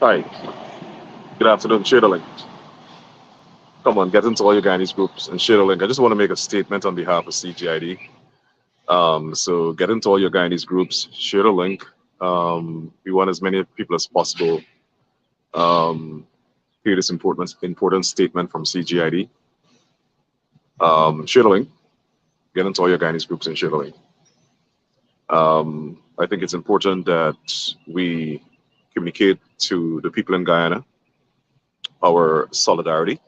Hi, good afternoon, share the link. Come on, get into all your Guyanese groups and share the link. I just want to make a statement on behalf of CGID. So get into all your Guyanese groups, share the link. We want as many people as possible. Um, Hear this important statement from CGID. Share the link. Get into all your Guyanese groups and share the link. I think it's important that we communicate to the people in Guyana our solidarity,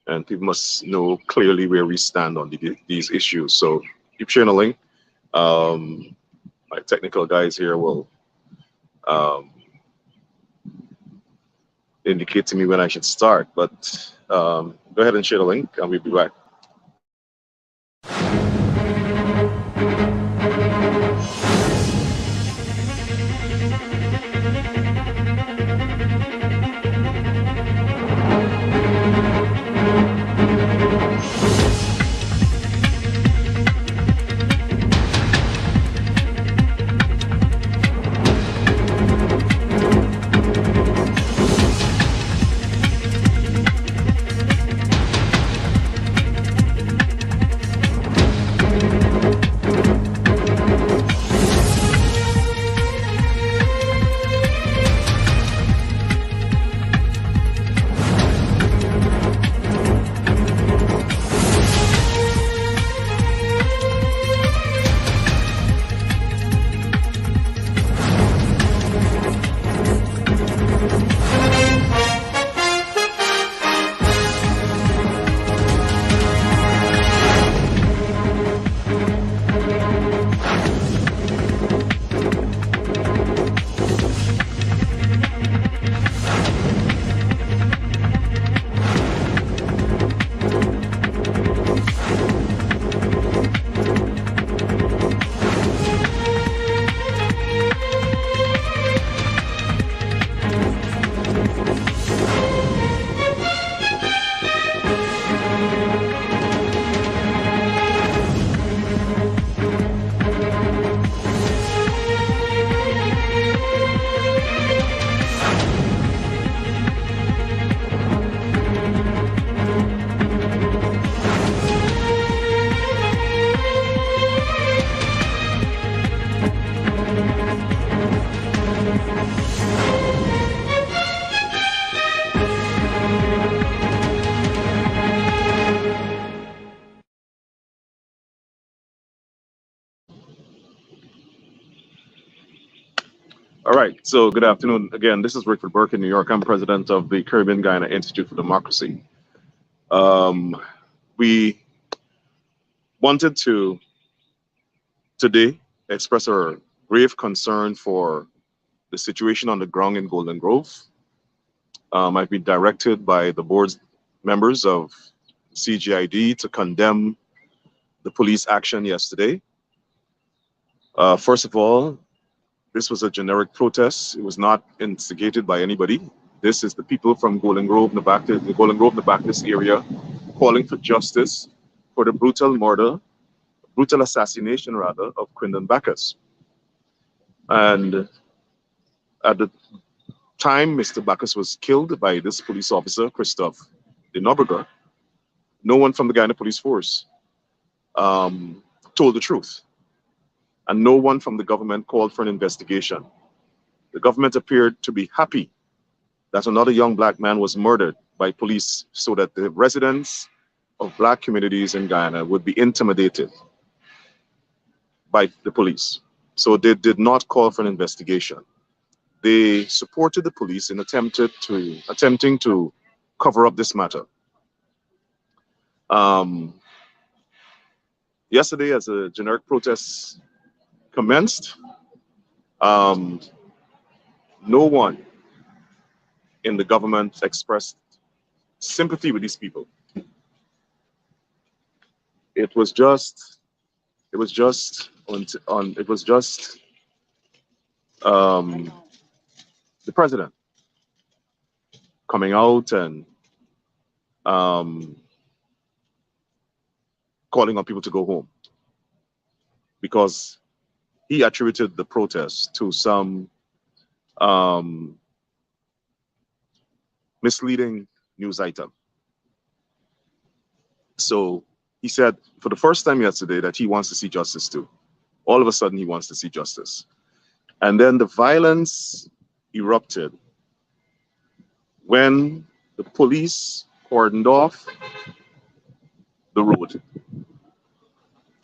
and people must know clearly where we stand on these issues. So keep sharing the link. Um, my technical guys here will um, indicate to me when I should start, but go ahead and share the link and we'll be back. All right, so good afternoon. Again, this is Rickford Burke in New York. I'm president of the Caribbean Guyana Institute for Democracy. Um, we wanted to today express our grave concern for the situation on the ground in Golden Grove. I've been directed by the board's members of CGID to condemn the police action yesterday. First of all, this was a generic protest. It was not instigated by anybody. This is the people from Golden Grove, the Golden Grove, Nabactus area, calling for justice for the brutal assassination rather, of Quindon Bacchus. And at the time Mr. Bacchus was killed by this police officer, Christophe de Nobrega, no one from the Guyana Police Force told the truth. And no one from the government called for an investigation. The government appeared to be happy that another young black man was murdered by police so that the residents of black communities in Guyana would be intimidated by the police. So they did not call for an investigation. They supported the police in attempting to cover up this matter. Yesterday, as a generic protest commenced, no one in the government expressed sympathy with these people. It was just the president coming out and calling on people to go home because he attributed the protest to some misleading news item. So he said for the first time yesterday that he wants to see justice too. All of a sudden, he wants to see justice. And then the violence erupted when the police cordoned off the road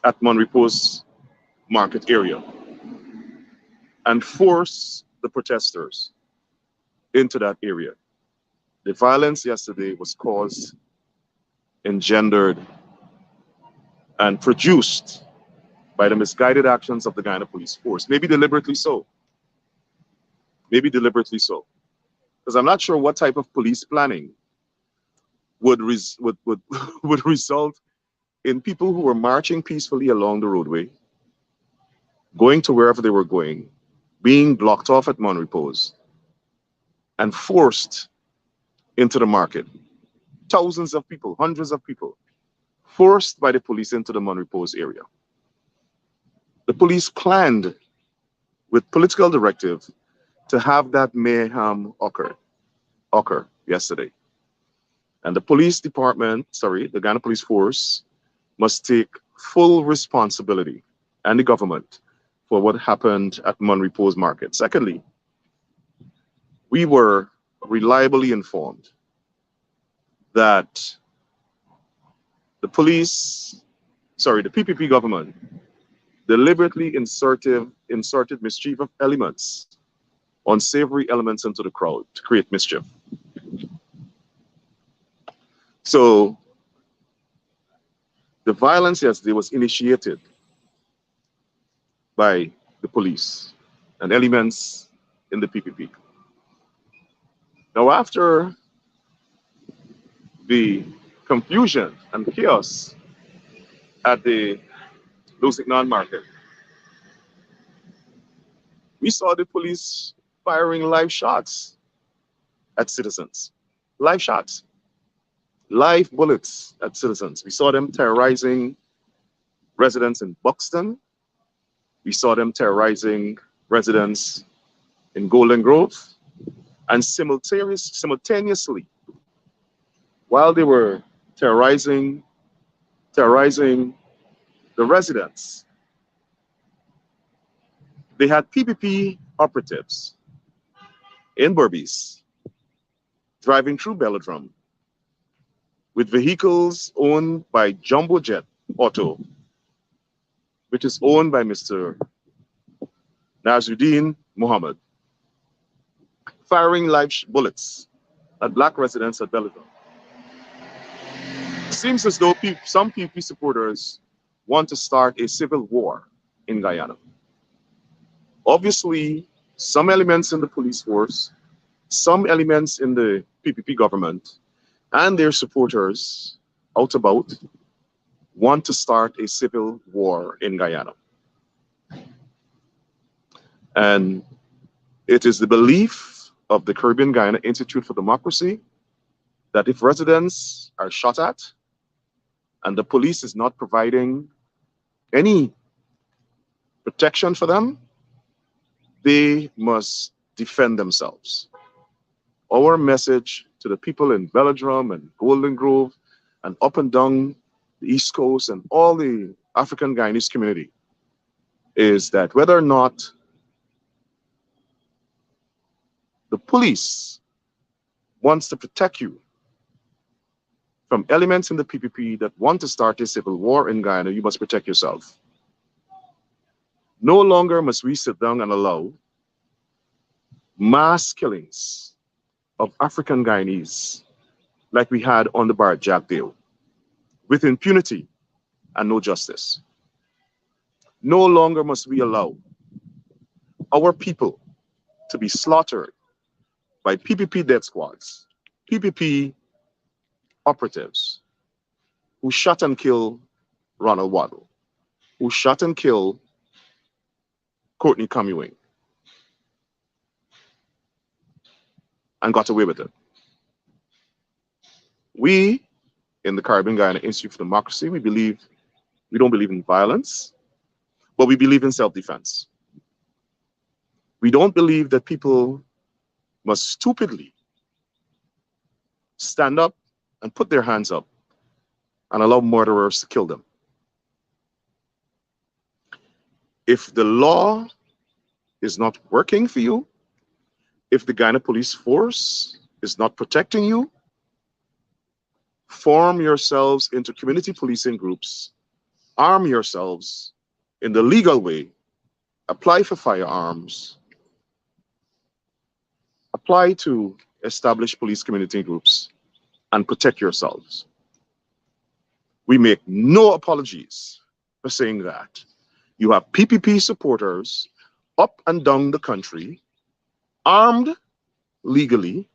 at Monrepos market area and forced the protesters into that area. The violence yesterday was caused, engendered, and produced by the misguided actions of the Guyana police force. Maybe deliberately so. Maybe deliberately so. Because I'm not sure what type of police planning would result in people who were marching peacefully along the roadway, going to wherever they were going, being blocked off at Monrepos, and forced into the market. Thousands of people, hundreds of people, forced by the police into the Monrepos area. The police planned with political directive to have that mayhem occur yesterday. And the police department, the Ghana Police Force, must take full responsibility, and the government, for what happened at Monrepos Market. Secondly, we were reliably informed that the PPP government deliberately inserted mischievous elements, unsavory elements into the crowd to create mischief. So the violence yesterday was initiated by the police and elements in the PPP. Now, after the confusion and chaos at the Lusignan market, we saw the police firing live shots at citizens. Live shots. Live bullets at citizens. We saw them terrorizing residents in Buxton. We saw them terrorizing residents in Golden Grove. And simultaneously, while they were terrorizing the residents, they had PPP operatives in Berbice driving through Belladrum with vehicles owned by Jumbo Jet Auto, which is owned by Mr. Nazruddin Muhammad, firing live bullets at black residents at Belladrum. It seems as though some PPP supporters want to start a civil war in Guyana. Obviously, some elements in the police force, some elements in the PPP government, and their supporters out about want to start a civil war in Guyana. And it is the belief of the Caribbean Guyana Institute for Democracy that if residents are shot at and the police is not providing any protection for them, they must defend themselves. Our message to the people in Belladrum and Golden Grove and up and down the East Coast and all the African Guyanese community is that whether or not the police wants to protect you from elements in the PPP that want to start a civil war in Guyana, you must protect yourself. No longer must we sit down and allow mass killings of African Guyanese like we had on the bar at Jackdale, with impunity and no justice. No longer must we allow our people to be slaughtered by PPP death squads, PPP operatives who shot and killed Ronald Waddle, who shot and killed Courtney Camuing, and got away with it. We, in the Caribbean Guyana Institute for Democracy, we don't believe in violence, but we believe in self-defense. We don't believe that people must stupidly stand up and put their hands up and allow murderers to kill them. If the law is not working for you, if the Guyana police force is not protecting you, form yourselves into community policing groups, arm yourselves in the legal way, apply for firearms, apply to establish police community groups, and protect yourselves. We make no apologies for saying that. You have PPP supporters up and down the country, armed legally,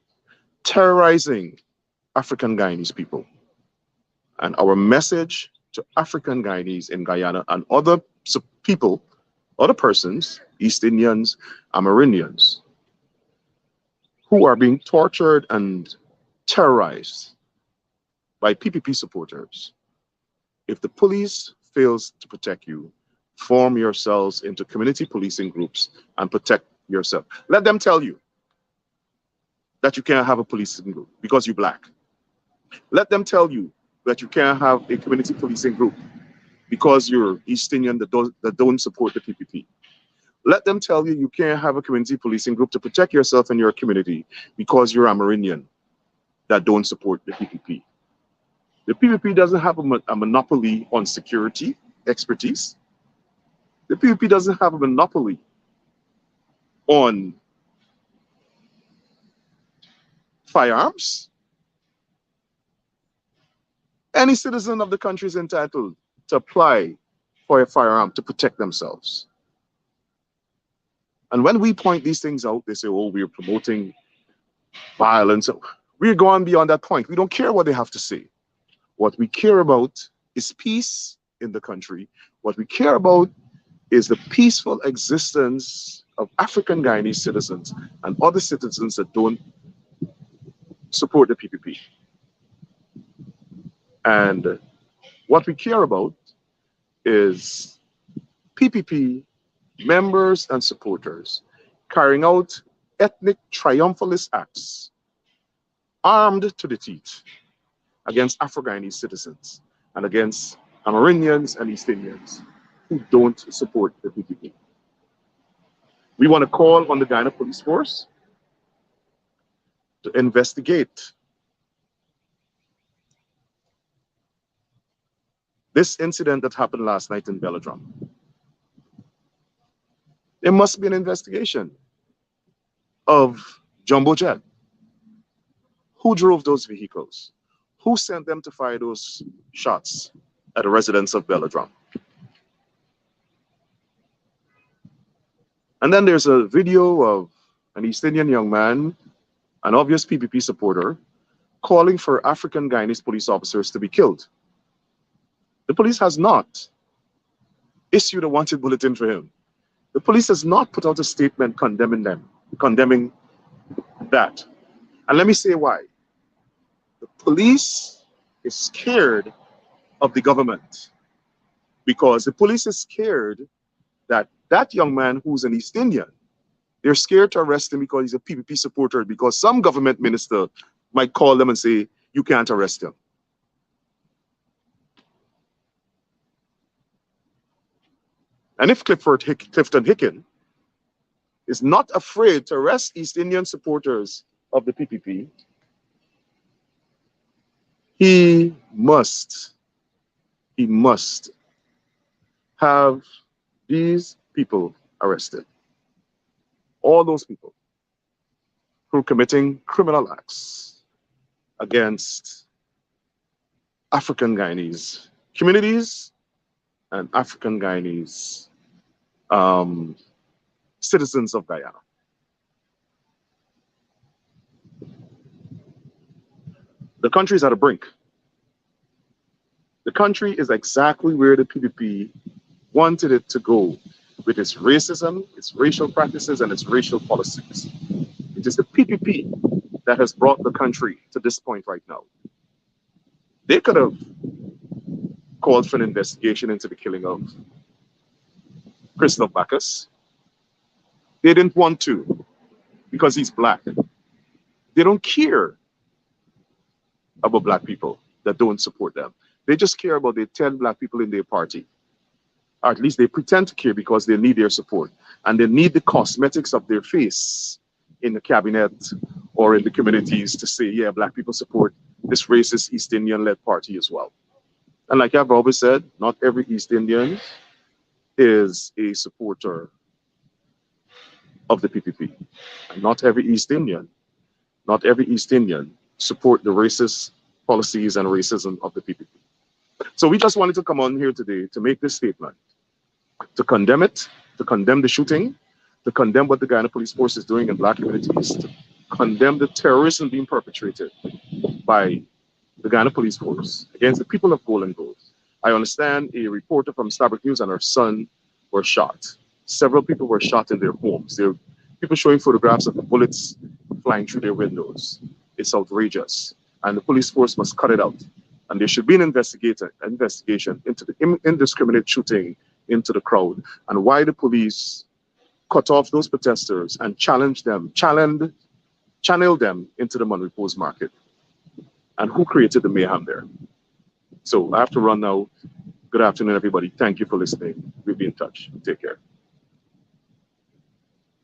terrorizing African Guyanese people. And our message to African Guyanese in Guyana and other people, other persons, East Indians, Amerindians, who are being tortured and terrorized by PPP supporters. If the police fails to protect you, form yourselves into community policing groups and protect yourself. Let them tell you that you can't have a policing group because you're black. Let them tell you that you can't have a community policing group because you're East Indian that don't support the PPP. Let them tell you you can't have a community policing group to protect yourself and your community because you're Amerindian that don't support the PPP. The PPP doesn't have a monopoly on security expertise. The PPP doesn't have a monopoly on firearms. Any citizen of the country is entitled to apply for a firearm to protect themselves. And when we point these things out, they say, oh, we're promoting violence. We're going beyond that point. We don't care what they have to say. What we care about is peace in the country. What we care about is the peaceful existence of African Guyanese citizens and other citizens that don't support the PPP. And what we care about is PPP members and supporters carrying out ethnic triumphalist acts, armed to the teeth, against Afro-Guyanese citizens and against Amerindians and East Indians who don't support the PPP. We want to call on the Guyana Police Force to investigate this incident that happened last night in Belladrum. There must be an investigation of Jumbo Jet. Who drove those vehicles? Who sent them to fire those shots at the residence of Belladrum? And then there's a video of an East Indian young man, an obvious PPP supporter, calling for African Guyanese police officers to be killed. The police has not issued a wanted bulletin for him. The police has not put out a statement condemning that. And let me say why. The police is scared of the government because the police is scared that that young man who's an East Indian, they're scared to arrest him because he's a PPP supporter, because some government minister might call them and say, you can't arrest him. And if Clifton Hicken is not afraid to arrest East Indian supporters of the PPP, he must have these people arrested. All those people who are committing criminal acts against African Guyanese communities and African Guyanese citizens of Guyana. The country is at a brink. The country is exactly where the PPP wanted it to go with its racism, its racial practices, and its racial policies. It is the PPP that has brought the country to this point right now. They could have called for an investigation into the killing of Christoph Bacchus. They didn't want to because he's black. They don't care about black people that don't support them. They just care about the 10 black people in their party. Or at least they pretend to care because they need their support. And they need the cosmetics of their face in the cabinet or in the communities to say, yeah, black people support this racist East Indian-led party as well. And like I've always said, not every East Indian is a supporter of the PPP. And not every East Indian support the racist policies and racism of the PPP. So we just wanted to come on here today to make this statement, to condemn it, to condemn the shooting, to condemn what the Guyana Police Force is doing in black communities, to condemn the terrorism being perpetrated by the Guyana Police Force against the people of Golden Grove. I understand a reporter from Starbuck News and her son were shot. Several people were shot in their homes. There are people showing photographs of the bullets flying through their windows. It's outrageous. And the police force must cut it out. And there should be an investigation into the indiscriminate shooting into the crowd and why the police cut off those protesters and channel them into the Monrepose market. And who created the mayhem there? So I have to run now. Good afternoon, everybody. Thank you for listening. We'll be in touch. Take care.